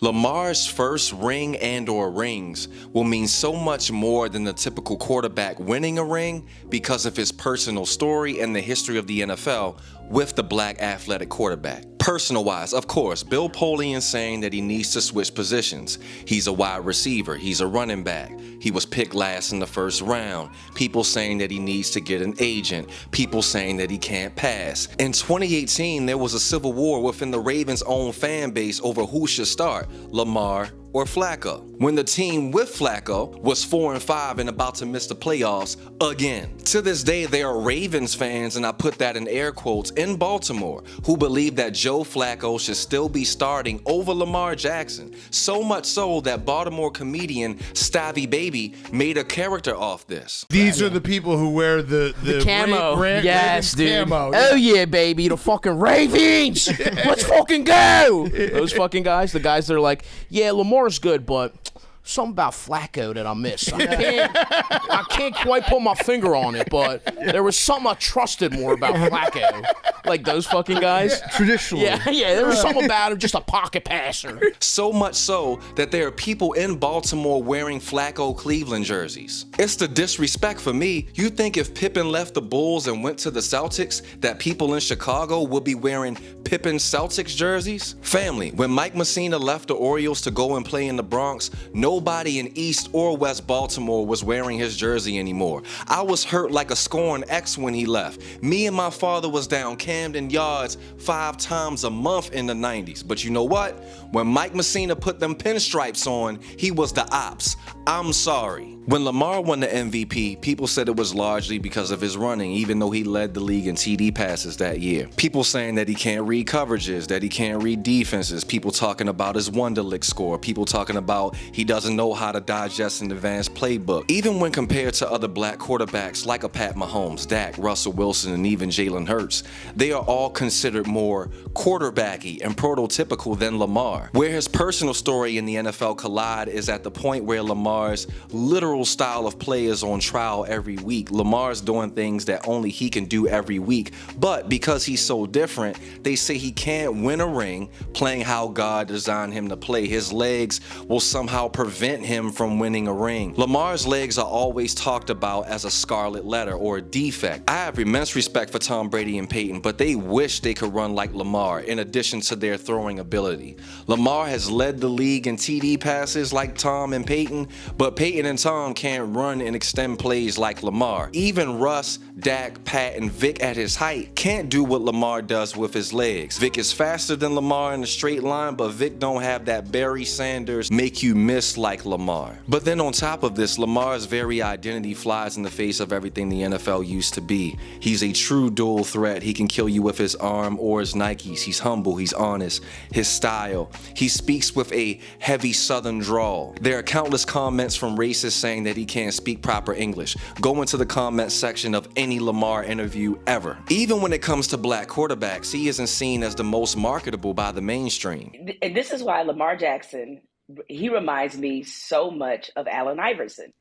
Lamar's first ring and/or rings will mean so much more than the typical quarterback winning a ring because of his personal story and the history of the NFL with the black athletic quarterback. Personal-wise, of course, Bill Polian saying that he needs to switch positions. He's a wide receiver. He's a running back. He was picked last in the first round. People saying that he needs to get an agent. People saying that he can't pass. In 2018, there was a civil war within the Ravens' own fan base over who should start, Lamar or Flacco, when the team with Flacco was 4-5 and about to miss the playoffs again. To this day, there are Ravens fans, and I put that in air quotes, in Baltimore, who believe that Joe Flacco should still be starting over Lamar Jackson. So much so that Baltimore comedian Stabby Baby made a character off this. These are the people who wear the camo. Yes, dude. Camo. Oh yeah, baby, the fucking Ravens. Let's fucking go. Those fucking guys, the guys that are like, yeah, Lamar's good, but something about Flacco that I miss. I can't quite put my finger on it, but there was something I trusted more about Flacco. Like those fucking guys. Traditionally. Yeah, there was something about him, just a pocket passer. So much so that there are people in Baltimore wearing Flacco Cleveland jerseys. It's the disrespect for me. You think if Pippen left the Bulls and went to the Celtics, that people in Chicago would be wearing Pippen Celtics jerseys? Family, when Mike Messina left the Orioles to go and play in the Bronx, nobody in East or West Baltimore was wearing his jersey anymore. I was hurt like a scorned ex when he left. Me and my father was down Camden Yards 5 times a month in the 90s. But you know what? When Mike Messina put them pinstripes on, he was the ops. I'm sorry. When Lamar won the MVP, people said it was largely because of his running, even though he led the league in TD passes that year. People saying that he can't read coverages, that he can't read defenses. People talking about his Wonderlic score. People talking about he doesn't know how to digest an advanced playbook. Even when compared to other black quarterbacks like a Pat Mahomes, Dak, Russell Wilson, and even Jalen Hurts, they are all considered more quarterbacky and prototypical than Lamar. Where his personal story in the NFL collide is at the point where Lamar's literal style of play is on trial every week. Lamar's doing things that only he can do every week, but because he's so different, they say he can't win a ring playing how God designed him to play. His legs will somehow prevent him from winning a ring. Lamar's legs are always talked about as a scarlet letter or a defect. I have immense respect for Tom Brady and Peyton, but they wish they could run like Lamar in addition to their throwing ability. Lamar has led the league in TD passes like Tom and Peyton, but Peyton and Tom can't run and extend plays like Lamar. Even Russ, Dak, Pat, and Vic at his height can't do what Lamar does with his legs. Vic is faster than Lamar in a straight line, but Vic don't have that Barry Sanders make you miss like Lamar. But then on top of this, Lamar's very identity flies in the face of everything the NFL used to be. He's a true dual threat. He can kill you with his arm or his Nikes. He's humble, he's honest, his style. He speaks with a heavy southern drawl. There are countless comments from racists saying that he can't speak proper English. Go into the comment section of any Lamar interview ever. Even when it comes to black quarterbacks, he isn't seen as the most marketable by the mainstream. And this is why Lamar Jackson, he reminds me so much of Allen Iverson.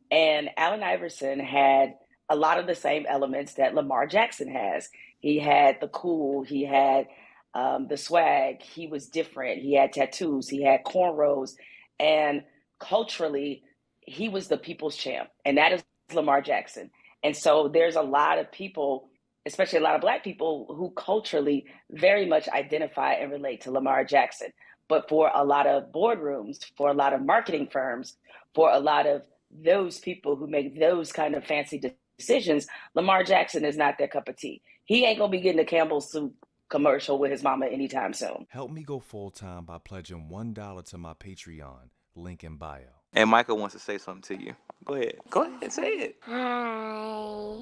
And Allen Iverson had a lot of the same elements that Lamar Jackson has. He had the cool, he had the swag, he was different, he had tattoos, he had cornrows, and culturally, he was the people's champ, and that is Lamar Jackson. And so there's a lot of people, especially a lot of black people, who culturally very much identify and relate to Lamar Jackson. But for a lot of boardrooms, for a lot of marketing firms, for a lot of those people who make those kind of fancy decisions, Lamar Jackson is not their cup of tea. He ain't gonna be getting a Campbell's soup commercial with his mama anytime soon. Help me go full-time by pledging $1 to my Patreon. Link in bio. And Michael wants to say something to you. Go ahead. Go ahead, say it. Hi.